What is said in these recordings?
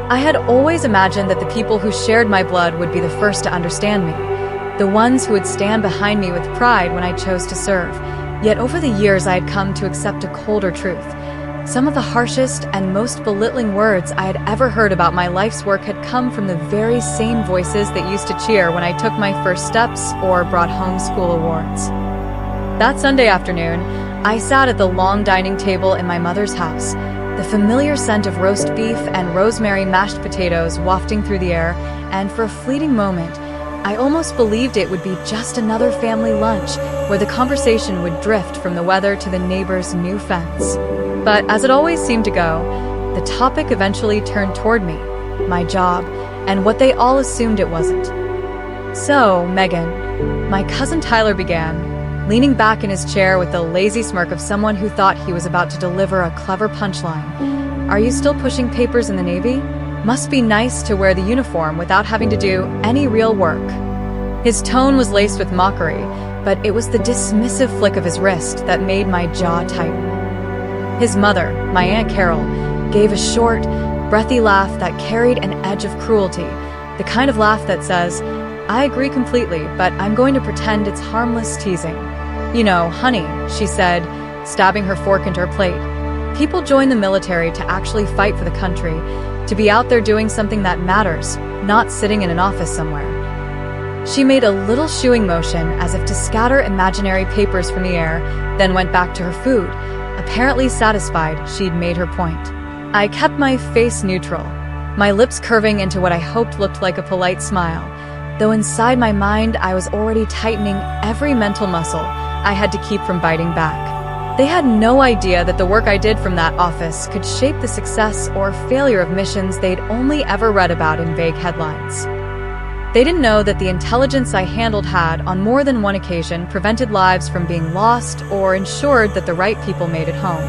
I had always imagined that the people who shared my blood would be the first to understand me, the ones who would stand behind me with pride when I chose to serve. Yet over the years I had come to accept a colder truth. Some of the harshest and most belittling words I had ever heard about my life's work had come from the very same voices that used to cheer when I took my first steps or brought home school awards. That Sunday afternoon, I sat at the long dining table in my mother's house, the familiar scent of roast beef and rosemary mashed potatoes wafting through the air, and for a fleeting moment, I almost believed it would be just another family lunch where the conversation would drift from the weather to the neighbor's new fence. But as it always seemed to go, the topic eventually turned toward me, my job, and what they all assumed it wasn't. "So, Megan," my cousin Tyler began, leaning back in his chair with the lazy smirk of someone who thought he was about to deliver a clever punchline, "are you still pushing papers in the Navy? Must be nice to wear the uniform without having to do any real work." His tone was laced with mockery, but it was the dismissive flick of his wrist that made my jaw tighten. His mother, my Aunt Carol, gave a short, breathy laugh that carried an edge of cruelty, the kind of laugh that says, "I agree completely, but I'm going to pretend it's harmless teasing. You know, honey," she said, stabbing her fork into her plate, "people join the military to actually fight for the country, to be out there doing something that matters, not sitting in an office somewhere." She made a little shooing motion as if to scatter imaginary papers from the air, then went back to her food, apparently satisfied she'd made her point. I kept my face neutral, my lips curving into what I hoped looked like a polite smile, though inside my mind I was already tightening every mental muscle I had to keep from biting back. They had no idea that the work I did from that office could shape the success or failure of missions they'd only ever read about in vague headlines. They didn't know that the intelligence I handled had, on more than one occasion, prevented lives from being lost or ensured that the right people made it home.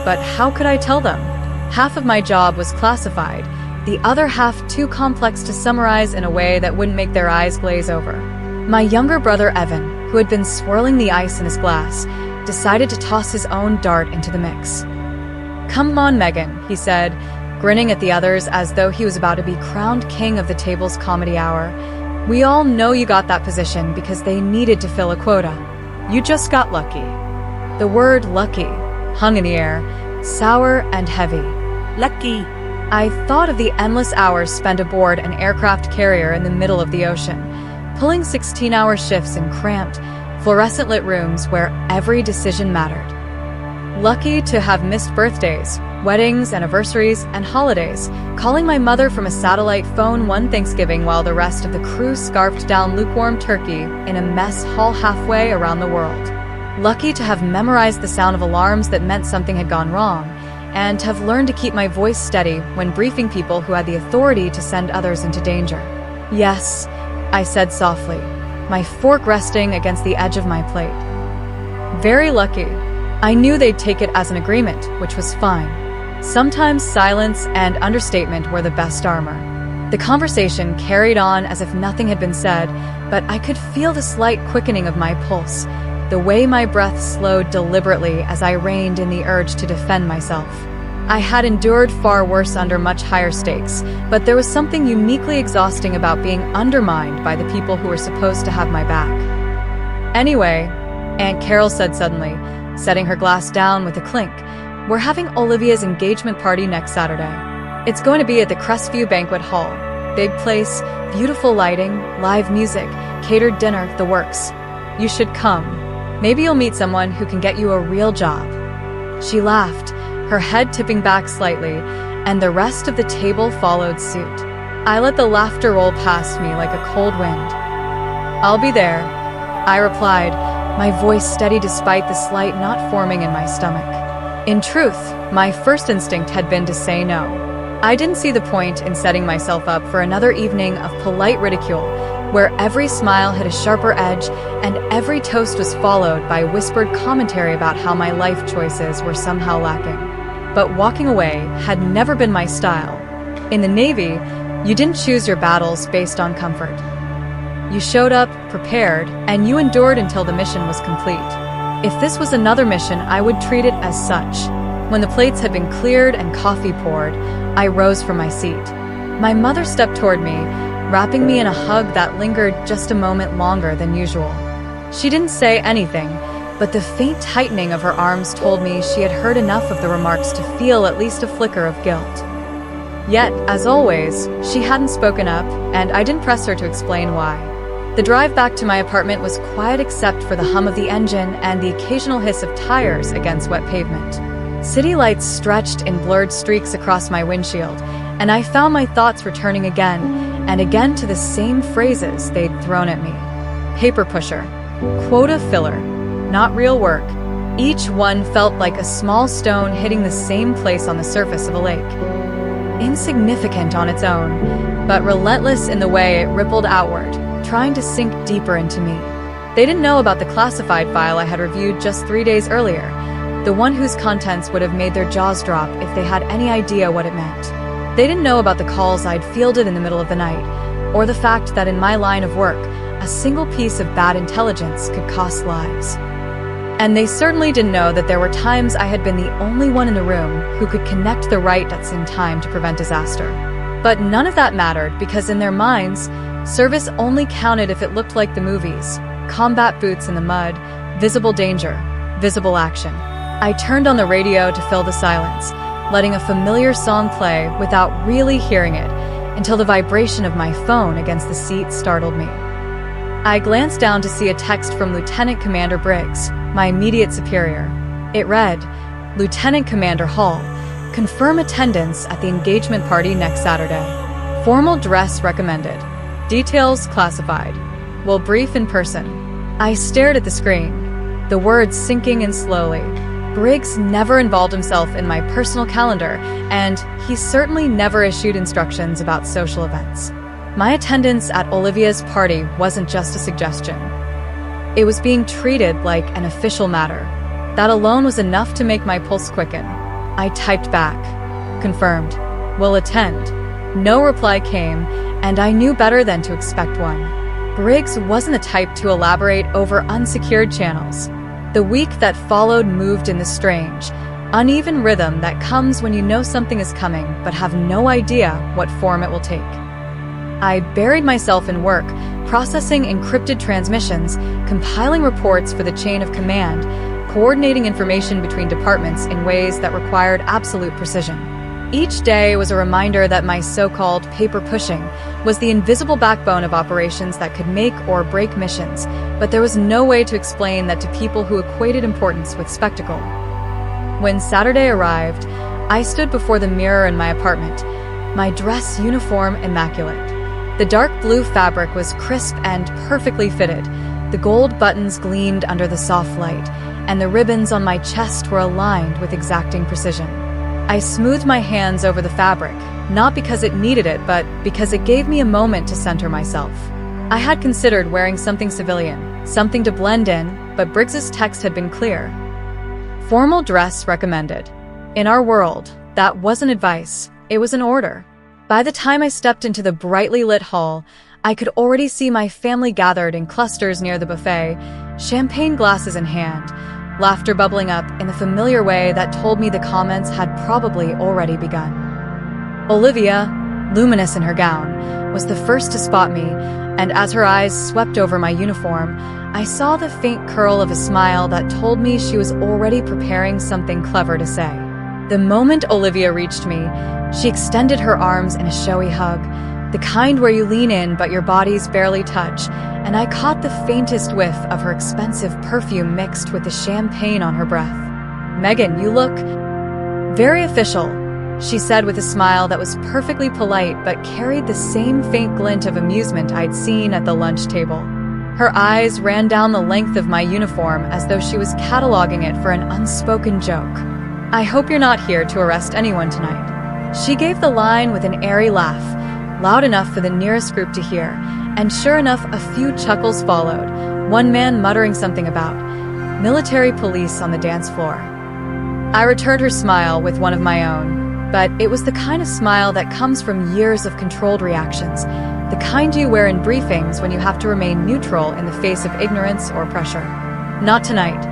But how could I tell them? Half of my job was classified, the other half too complex to summarize in a way that wouldn't make their eyes glaze over. My younger brother Evan, who had been swirling the ice in his glass, decided to toss his own dart into the mix. "Come on, Megan," he said, grinning at the others as though he was about to be crowned king of the table's comedy hour. "We all know you got that position because they needed to fill a quota. You just got lucky." The word lucky hung in the air, sour and heavy. Lucky. I thought of the endless hours spent aboard an aircraft carrier in the middle of the ocean, pulling 16-hour shifts in cramped, fluorescent-lit rooms where every decision mattered. Lucky to have missed birthdays, weddings, anniversaries, and holidays, calling my mother from a satellite phone one Thanksgiving while the rest of the crew scarfed down lukewarm turkey in a mess hall halfway around the world. Lucky to have memorized the sound of alarms that meant something had gone wrong, and to have learned to keep my voice steady when briefing people who had the authority to send others into danger. "Yes," I said softly, my fork resting against the edge of my plate. "Very lucky." I knew they'd take it as an agreement, which was fine. Sometimes silence and understatement were the best armor. The conversation carried on as if nothing had been said, but I could feel the slight quickening of my pulse, the way my breath slowed deliberately as I reined in the urge to defend myself. I had endured far worse under much higher stakes, but there was something uniquely exhausting about being undermined by the people who were supposed to have my back. "Anyway," Aunt Carol said suddenly, setting her glass down with a clink, "we're having Olivia's engagement party next Saturday. It's going to be at the Crestview Banquet Hall. Big place, beautiful lighting, live music, catered dinner, the works. You should come. Maybe you'll meet someone who can get you a real job." She laughed, her head tipping back slightly, and the rest of the table followed suit. I let the laughter roll past me like a cold wind. "I'll be there," I replied, my voice steady despite the slight knot forming in my stomach. In truth, my first instinct had been to say no. I didn't see the point in setting myself up for another evening of polite ridicule, where every smile had a sharper edge and every toast was followed by whispered commentary about how my life choices were somehow lacking. But walking away had never been my style. In the Navy, you didn't choose your battles based on comfort. You showed up, prepared, and you endured until the mission was complete. If this was another mission, I would treat it as such. When the plates had been cleared and coffee poured, I rose from my seat. My mother stepped toward me, wrapping me in a hug that lingered just a moment longer than usual. She didn't say anything, but the faint tightening of her arms told me she had heard enough of the remarks to feel at least a flicker of guilt. Yet, as always, she hadn't spoken up, and I didn't press her to explain why. The drive back to my apartment was quiet except for the hum of the engine and the occasional hiss of tires against wet pavement. City lights stretched in blurred streaks across my windshield, and I found my thoughts returning again and again to the same phrases they'd thrown at me. Paper pusher. Quota filler. Not real work. Each one felt like a small stone hitting the same place on the surface of a lake. Insignificant on its own, but relentless in the way it rippled outward, trying to sink deeper into me. They didn't know about the classified file I had reviewed just 3 days earlier, the one whose contents would have made their jaws drop if they had any idea what it meant. They didn't know about the calls I'd fielded in the middle of the night, or the fact that in my line of work, a single piece of bad intelligence could cost lives. And they certainly didn't know that there were times I had been the only one in the room who could connect the right dots in time to prevent disaster. But none of that mattered because in their minds, service only counted if it looked like the movies: combat boots in the mud, visible danger, visible action. I turned on the radio to fill the silence, letting a familiar song play without really hearing it, until the vibration of my phone against the seat startled me. I glanced down to see a text from Lieutenant Commander Briggs, my immediate superior. It read, "Lieutenant Commander Hall, confirm attendance at the engagement party next Saturday. Formal dress recommended. Details classified. Will brief in person." I stared at the screen, the words sinking in slowly. Briggs never involved himself in my personal calendar, and he certainly never issued instructions about social events. My attendance at Olivia's party wasn't just a suggestion. It was being treated like an official matter. That alone was enough to make my pulse quicken. I typed back, "Confirmed. Will attend." No reply came, and I knew better than to expect one. Briggs wasn't the type to elaborate over unsecured channels. The week that followed moved in the strange, uneven rhythm that comes when you know something is coming but have no idea what form it will take. I buried myself in work, processing encrypted transmissions, compiling reports for the chain of command, coordinating information between departments in ways that required absolute precision. Each day was a reminder that my so-called paper pushing was the invisible backbone of operations that could make or break missions, but there was no way to explain that to people who equated importance with spectacle. When Saturday arrived, I stood before the mirror in my apartment, my dress uniform immaculate. The dark blue fabric was crisp and perfectly fitted. The gold buttons gleamed under the soft light, and the ribbons on my chest were aligned with exacting precision. I smoothed my hands over the fabric, not because it needed it, but because it gave me a moment to center myself. I had considered wearing something civilian, something to blend in, but Briggs's text had been clear. Formal dress recommended. In our world, that wasn't advice, it was an order. By the time I stepped into the brightly lit hall, I could already see my family gathered in clusters near the buffet, champagne glasses in hand, laughter bubbling up in the familiar way that told me the comments had probably already begun. Olivia, luminous in her gown, was the first to spot me, and as her eyes swept over my uniform, I saw the faint curl of a smile that told me she was already preparing something clever to say. The moment Olivia reached me, she extended her arms in a showy hug, the kind where you lean in but your bodies barely touch, and I caught the faintest whiff of her expensive perfume mixed with the champagne on her breath. "Megan, you look very official," she said with a smile that was perfectly polite but carried the same faint glint of amusement I'd seen at the lunch table. Her eyes ran down the length of my uniform as though she was cataloging it for an unspoken joke. "I hope you're not here to arrest anyone tonight." She gave the line with an airy laugh, loud enough for the nearest group to hear, and sure enough a few chuckles followed, one man muttering something about military police on the dance floor. I returned her smile with one of my own, but it was the kind of smile that comes from years of controlled reactions, the kind you wear in briefings when you have to remain neutral in the face of ignorance or pressure. "Not tonight,"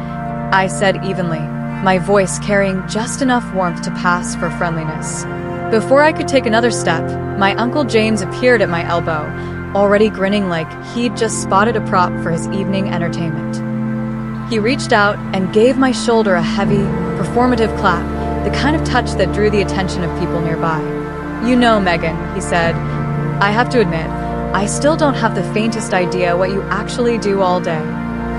I said evenly, my voice carrying just enough warmth to pass for friendliness. Before I could take another step, My Uncle James appeared at my elbow, already grinning like he'd just spotted a prop for his evening entertainment. He reached out and gave my shoulder a heavy, performative clap, the kind of touch that drew the attention of people nearby. "You know, Megan," he said, "I have to admit, I still don't have the faintest idea what you actually do all day.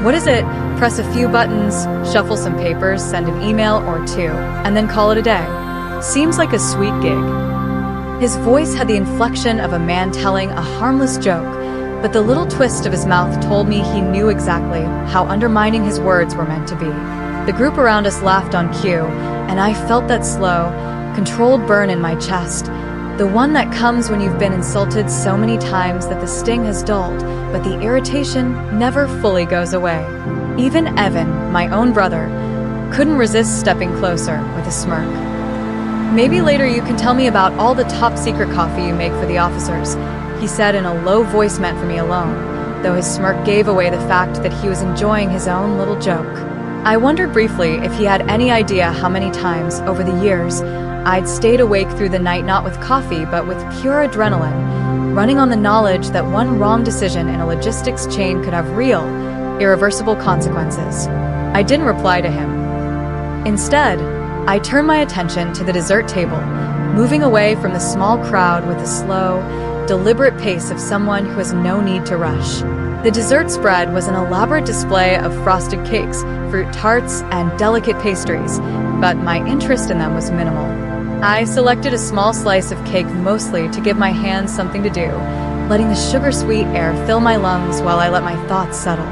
What is it? Press a few buttons, shuffle some papers, send an email or two, and then call it a day. Seems like a sweet gig." His voice had the inflection of a man telling a harmless joke, but the little twist of his mouth told me he knew exactly how undermining his words were meant to be. The group around us laughed on cue, and I felt that slow, controlled burn in my chest, the one that comes when you've been insulted so many times that the sting has dulled, but the irritation never fully goes away. Even Evan, my own brother, couldn't resist stepping closer with a smirk. "Maybe later you can tell me about all the top-secret coffee you make for the officers," he said in a low voice meant for me alone, though his smirk gave away the fact that he was enjoying his own little joke. I wondered briefly if he had any idea how many times, over the years, I'd stayed awake through the night not with coffee but with pure adrenaline, running on the knowledge that one wrong decision in a logistics chain could have real, irreversible consequences. I didn't reply to him. Instead, I turned my attention to the dessert table, moving away from the small crowd with the slow, deliberate pace of someone who has no need to rush. The dessert spread was an elaborate display of frosted cakes, fruit tarts, and delicate pastries, but my interest in them was minimal. I selected a small slice of cake mostly to give my hands something to do, letting the sugar-sweet air fill my lungs while I let my thoughts settle.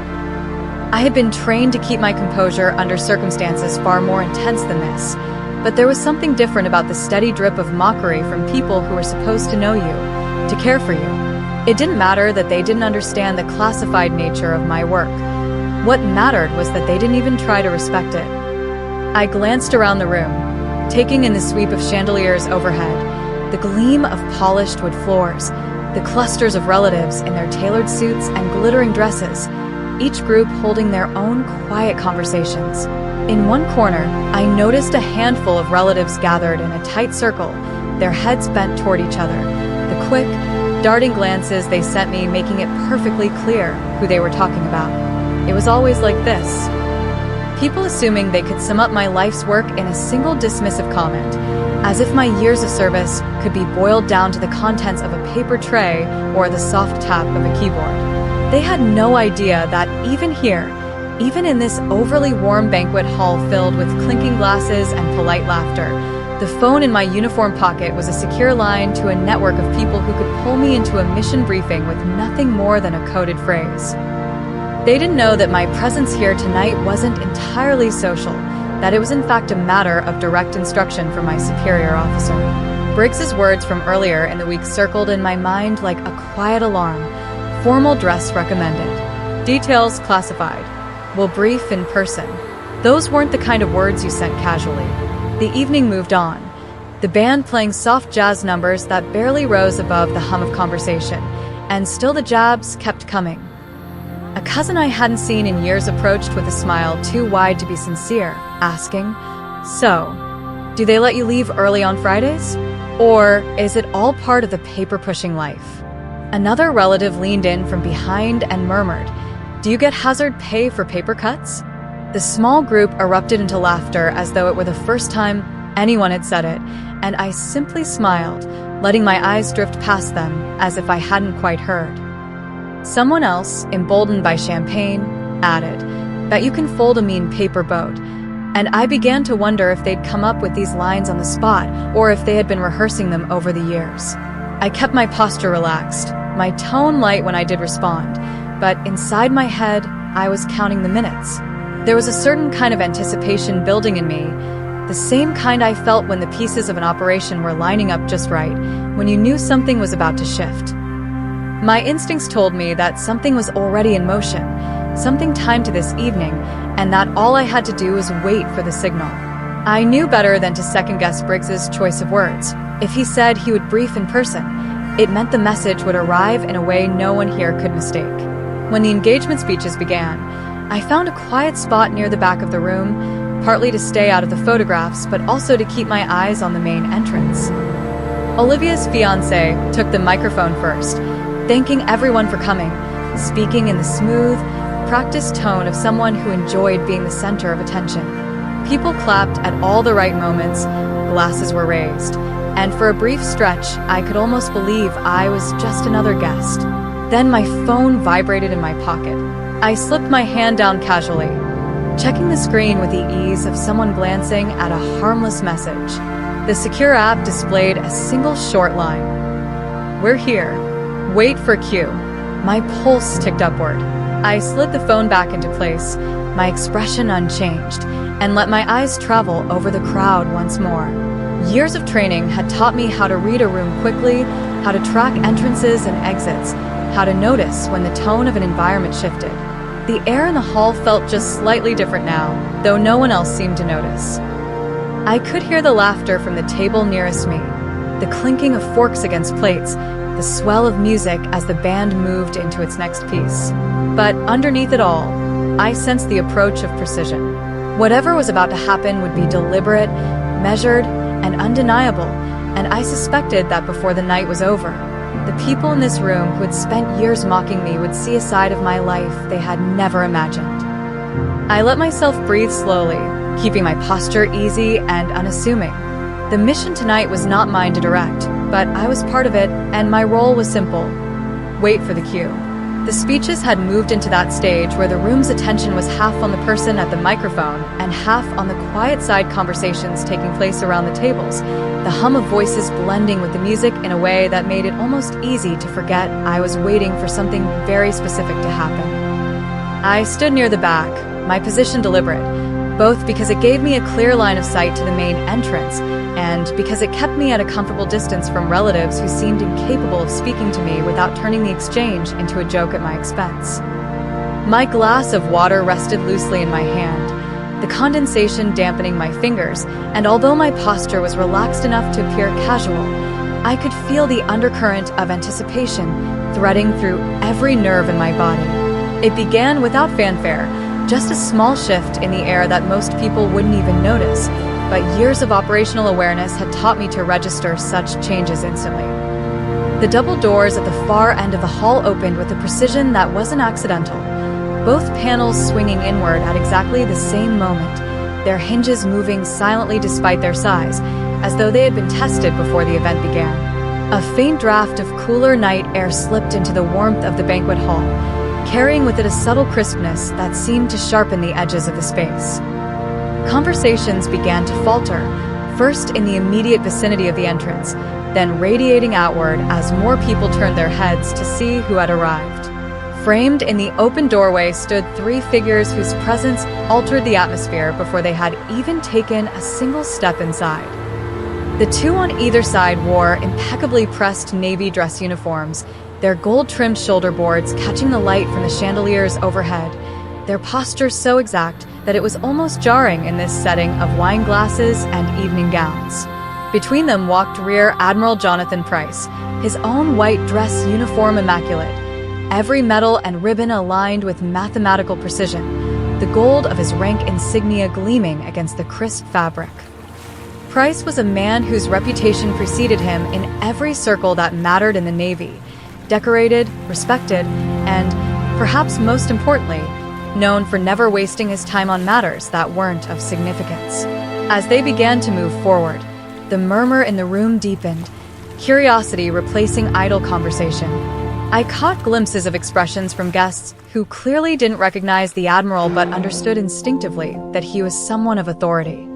I had been trained to keep my composure under circumstances far more intense than this, but there was something different about the steady drip of mockery from people who were supposed to know you, to care for you. It didn't matter that they didn't understand the classified nature of my work. What mattered was that they didn't even try to respect it. I glanced around the room, taking in the sweep of chandeliers overhead, the gleam of polished wood floors, the clusters of relatives in their tailored suits and glittering dresses, each group holding their own quiet conversations. In one corner, I noticed a handful of relatives gathered in a tight circle, their heads bent toward each other, the quick, darting glances they sent me making it perfectly clear who they were talking about. It was always like this. People assuming they could sum up my life's work in a single dismissive comment, as if my years of service could be boiled down to the contents of a paper tray or the soft tap of a keyboard. They had no idea that even here, even in this overly warm banquet hall filled with clinking glasses and polite laughter, the phone in my uniform pocket was a secure line to a network of people who could pull me into a mission briefing with nothing more than a coded phrase. They didn't know that my presence here tonight wasn't entirely social, that it was in fact a matter of direct instruction from my superior officer. Briggs's words from earlier in the week circled in my mind like a quiet alarm. Formal dress recommended. Details classified. Will brief in person. Those weren't the kind of words you sent casually. The evening moved on, the band playing soft jazz numbers that barely rose above the hum of conversation, and still the jabs kept coming. A cousin I hadn't seen in years approached with a smile too wide to be sincere, asking, "So, do they let you leave early on Fridays? Or is it all part of the paper-pushing life?" Another relative leaned in from behind and murmured, "Do you get hazard pay for paper cuts?" The small group erupted into laughter as though it were the first time anyone had said it, and I simply smiled, letting my eyes drift past them as if I hadn't quite heard. Someone else, emboldened by champagne, added, "Bet you can fold a mean paper boat," and I began to wonder if they'd come up with these lines on the spot or if they had been rehearsing them over the years. I kept my posture relaxed, my tone light when I did respond, but inside my head, I was counting the minutes. There was a certain kind of anticipation building in me, the same kind I felt when the pieces of an operation were lining up just right, when you knew something was about to shift. My instincts told me that something was already in motion, something timed to this evening, and that all I had to do was wait for the signal. I knew better than to second-guess Briggs's choice of words. If he said he would brief in person, it meant the message would arrive in a way no one here could mistake. When the engagement speeches began, I found a quiet spot near the back of the room, partly to stay out of the photographs, but also to keep my eyes on the main entrance. Olivia's fiancé took the microphone first, thanking everyone for coming, speaking in the smooth, practiced tone of someone who enjoyed being the center of attention. People clapped at all the right moments, glasses were raised, and for a brief stretch, I could almost believe I was just another guest. Then my phone vibrated in my pocket. I slipped my hand down casually, checking the screen with the ease of someone glancing at a harmless message. The secure app displayed a single short line. "We're here. Wait for Q." My pulse ticked upward. I slid the phone back into place, my expression unchanged, and let my eyes travel over the crowd once more. Years of training had taught me how to read a room quickly, how to track entrances and exits, how to notice when the tone of an environment shifted. The air in the hall felt just slightly different now, though no one else seemed to notice. I could hear the laughter from the table nearest me, the clinking of forks against plates, the swell of music as the band moved into its next piece. But underneath it all, I sensed the approach of precision. Whatever was about to happen would be deliberate, measured, and undeniable, and I suspected that before the night was over, the people in this room who had spent years mocking me would see a side of my life they had never imagined. I let myself breathe slowly, keeping my posture easy and unassuming. The mission tonight was not mine to direct, but I was part of it, and my role was simple: wait for the cue. The speeches had moved into that stage where the room's attention was half on the person at the microphone and half on the quiet side conversations taking place around the tables, the hum of voices blending with the music in a way that made it almost easy to forget I was waiting for something very specific to happen. I stood near the back, my position deliberate, both because it gave me a clear line of sight to the main entrance and because it kept me at a comfortable distance from relatives who seemed incapable of speaking to me without turning the exchange into a joke at my expense. My glass of water rested loosely in my hand, the condensation dampening my fingers, and although my posture was relaxed enough to appear casual, I could feel the undercurrent of anticipation threading through every nerve in my body. It began without fanfare, just a small shift in the air that most people wouldn't even notice, but years of operational awareness had taught me to register such changes instantly. The double doors at the far end of the hall opened with a precision that wasn't accidental, both panels swinging inward at exactly the same moment, their hinges moving silently despite their size, as though they had been tested before the event began. A faint draft of cooler night air slipped into the warmth of the banquet hall, carrying with it a subtle crispness that seemed to sharpen the edges of the space. Conversations began to falter, first in the immediate vicinity of the entrance, then radiating outward as more people turned their heads to see who had arrived. Framed in the open doorway stood three figures whose presence altered the atmosphere before they had even taken a single step inside. The two on either side wore impeccably pressed navy dress uniforms, their gold-trimmed shoulder boards catching the light from the chandeliers overhead, their posture so exact that it was almost jarring in this setting of wine glasses and evening gowns. Between them walked Rear Admiral Jonathan Price, his own white dress uniform immaculate, every medal and ribbon aligned with mathematical precision, the gold of his rank insignia gleaming against the crisp fabric. Price was a man whose reputation preceded him in every circle that mattered in the Navy, decorated, respected, and, perhaps most importantly, known for never wasting his time on matters that weren't of significance. As they began to move forward, the murmur in the room deepened, curiosity replacing idle conversation. I caught glimpses of expressions from guests who clearly didn't recognize the Admiral but understood instinctively that he was someone of authority.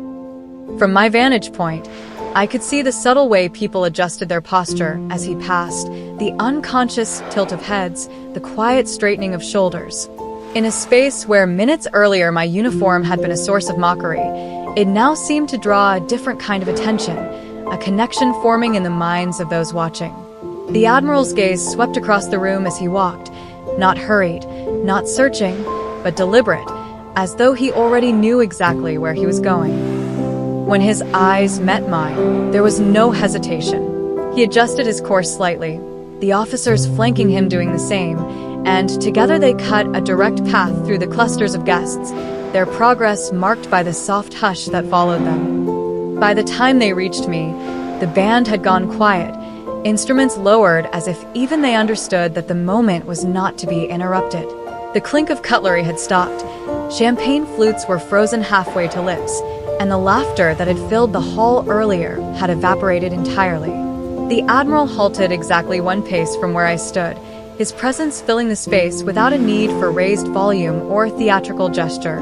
From my vantage point, I could see the subtle way people adjusted their posture as he passed, the unconscious tilt of heads, the quiet straightening of shoulders. In a space where minutes earlier my uniform had been a source of mockery, it now seemed to draw a different kind of attention, a connection forming in the minds of those watching. The Admiral's gaze swept across the room as he walked, not hurried, not searching, but deliberate, as though he already knew exactly where he was going. When his eyes met mine, there was no hesitation. He adjusted his course slightly, the officers flanking him doing the same, and together they cut a direct path through the clusters of guests, their progress marked by the soft hush that followed them. By the time they reached me, The band had gone quiet, instruments lowered as if even they understood that the moment was not to be interrupted. The clink of cutlery had stopped, champagne flutes were frozen halfway to lips, and the laughter that had filled the hall earlier had evaporated entirely. The Admiral halted exactly one pace from where I stood, his presence filling the space without a need for raised volume or theatrical gesture.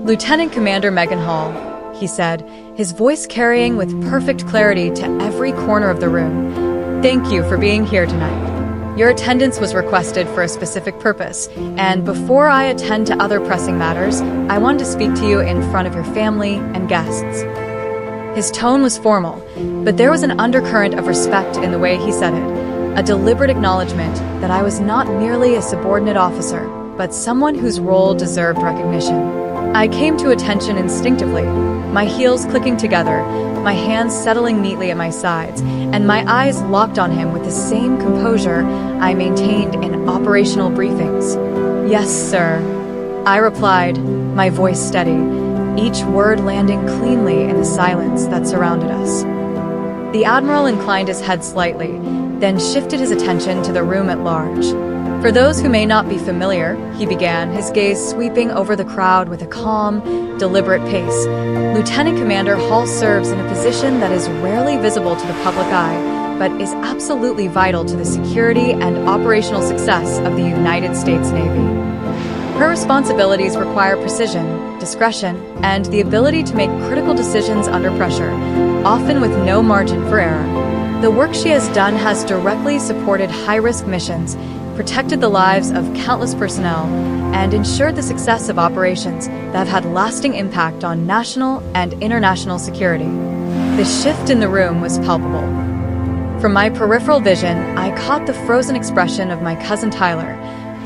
"Lieutenant Commander Meganhall," he said, his voice carrying with perfect clarity to every corner of the room. "Thank you for being here tonight. Your attendance was requested for a specific purpose, and before I attend to other pressing matters, I want to speak to you in front of your family and guests." His tone was formal, but there was an undercurrent of respect in the way he said it, a deliberate acknowledgement that I was not merely a subordinate officer, but someone whose role deserved recognition. I came to attention instinctively, my heels clicking together, my hands settling neatly at my sides, and my eyes locked on him with the same composure I maintained in operational briefings. "Yes, sir," I replied, my voice steady, each word landing cleanly in the silence that surrounded us. The Admiral inclined his head slightly, then shifted his attention to the room at large. "For those who may not be familiar," he began, his gaze sweeping over the crowd with a calm, deliberate pace, "Lieutenant Commander Hall serves in a position that is rarely visible to the public eye, but is absolutely vital to the security and operational success of the United States Navy. Her responsibilities require precision, discretion, and the ability to make critical decisions under pressure, often with no margin for error. The work she has done has directly supported high-risk missions, protected the lives of countless personnel, and ensured the success of operations that have had lasting impact on national and international security." The shift in the room was palpable. From my peripheral vision, I caught the frozen expression of my cousin Tyler,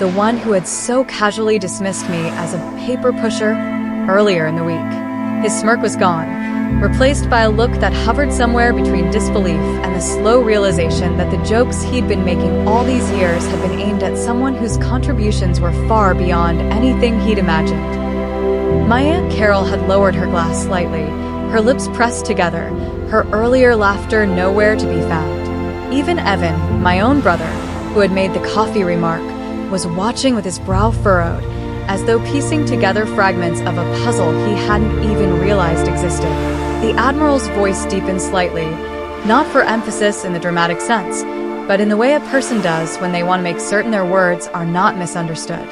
the one who had so casually dismissed me as a paper pusher earlier in the week. His smirk was gone, replaced by a look that hovered somewhere between disbelief and the slow realization that the jokes he'd been making all these years had been aimed at someone whose contributions were far beyond anything he'd imagined. My Aunt Carol had lowered her glass slightly, her lips pressed together, her earlier laughter nowhere to be found. Even Evan, my own brother, who had made the coffee remark, was watching with his brow furrowed, as though piecing together fragments of a puzzle he hadn't even realized existed. The Admiral's voice deepened slightly, not for emphasis in the dramatic sense, but in the way a person does when they want to make certain their words are not misunderstood.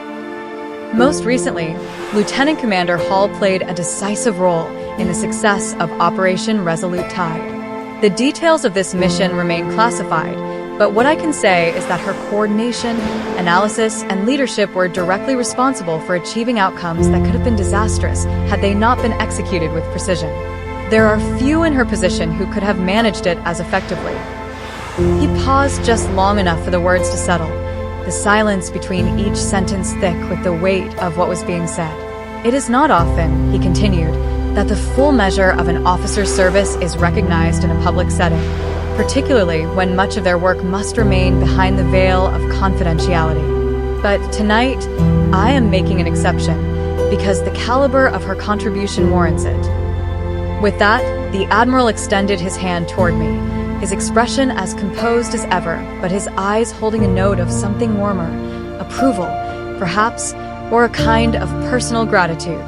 Most recently, Lieutenant Commander Hall played a decisive role in the success of Operation Resolute Tide. The details of this mission remain classified, but what I can say is that her coordination, analysis, and leadership were directly responsible for achieving outcomes that could have been disastrous had they not been executed with precision. There are few in her position who could have managed it as effectively. He paused just long enough for the words to settle, the silence between each sentence thick with the weight of what was being said. "It is not often," he continued, "that the full measure of an officer's service is recognized in a public setting, particularly when much of their work must remain behind the veil of confidentiality. But tonight, I am making an exception, because the caliber of her contribution warrants it." With that, the Admiral extended his hand toward me, his expression as composed as ever, but his eyes holding a note of something warmer, approval, perhaps, or a kind of personal gratitude.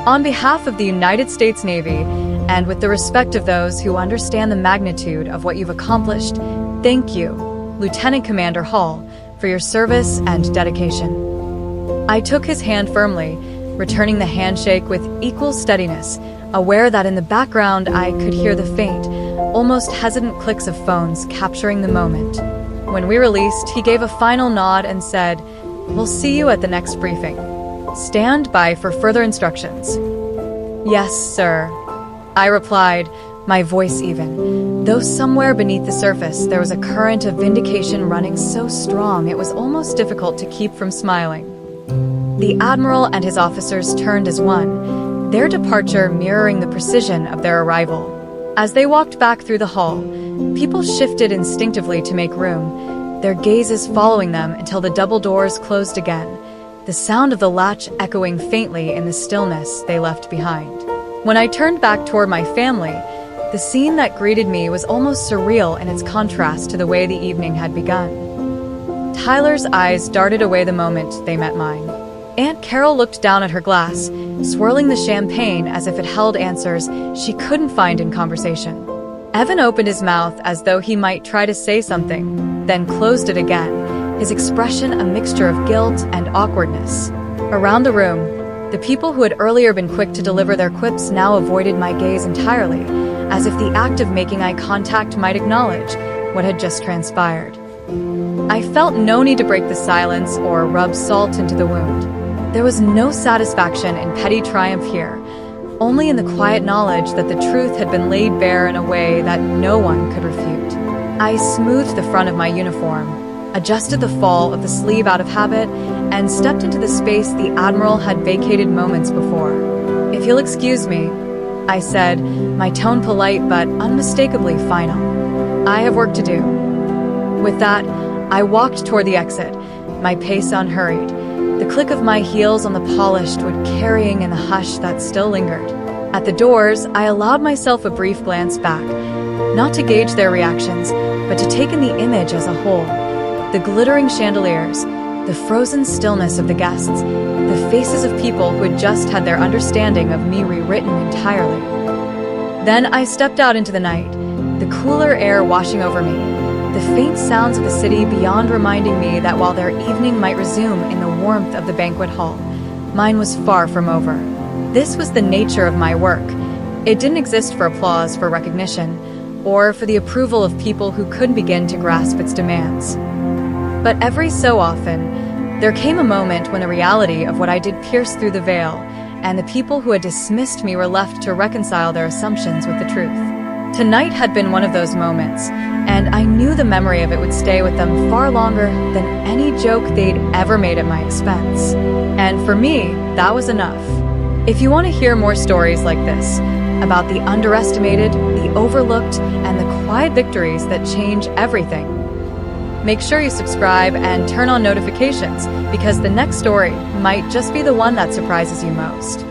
"On behalf of the United States Navy, and with the respect of those who understand the magnitude of what you've accomplished, thank you, Lieutenant Commander Hall, for your service and dedication." I took his hand firmly, returning the handshake with equal steadiness, aware that in the background I could hear the faint, almost hesitant clicks of phones capturing the moment. When we released, he gave a final nod and said, "We'll see you at the next briefing. Stand by for further instructions." "Yes, sir," I replied, my voice even, though somewhere beneath the surface there was a current of vindication running so strong it was almost difficult to keep from smiling. The Admiral and his officers turned as one, their departure mirroring the precision of their arrival. As they walked back through the hall, people shifted instinctively to make room, their gazes following them until the double doors closed again, the sound of the latch echoing faintly in the stillness they left behind. When I turned back toward my family, The scene that greeted me was almost surreal in its contrast to the way the evening had begun. Tyler's eyes darted away the moment they met mine. Aunt Carol looked down at her glass, swirling the champagne as if it held answers she couldn't find in conversation. Evan opened his mouth as though he might try to say something, then closed it again, his expression a mixture of guilt and awkwardness. Around the room, the people who had earlier been quick to deliver their quips now avoided my gaze entirely, as if the act of making eye contact might acknowledge what had just transpired. I felt no need to break the silence or rub salt into the wound. There was no satisfaction in petty triumph here, only in the quiet knowledge that the truth had been laid bare in a way that no one could refute. I smoothed the front of my uniform, adjusted the fall of the sleeve out of habit, and stepped into the space the Admiral had vacated moments before. "If you'll excuse me," I said, my tone polite but unmistakably final. "I have work to do." With that, I walked toward the exit, my pace unhurried, the click of my heels on the polished wood carrying in the hush that still lingered. At the doors, I allowed myself a brief glance back, not to gauge their reactions, but to take in the image as a whole. The glittering chandeliers, the frozen stillness of the guests, the faces of people who had just had their understanding of me rewritten entirely. Then I stepped out into the night, the cooler air washing over me, the faint sounds of the city beyond reminding me that while their evening might resume in the warmth of the banquet hall, mine was far from over. This was the nature of my work. It didn't exist for applause, for recognition, or for the approval of people who couldn't begin to grasp its demands. But every so often, there came a moment when the reality of what I did pierced through the veil, and the people who had dismissed me were left to reconcile their assumptions with the truth. Tonight had been one of those moments, and I knew the memory of it would stay with them far longer than any joke they'd ever made at my expense. And for me, that was enough. If you want to hear more stories like this, about the underestimated, the overlooked, and the quiet victories that change everything, make sure you subscribe and turn on notifications, because the next story might just be the one that surprises you most.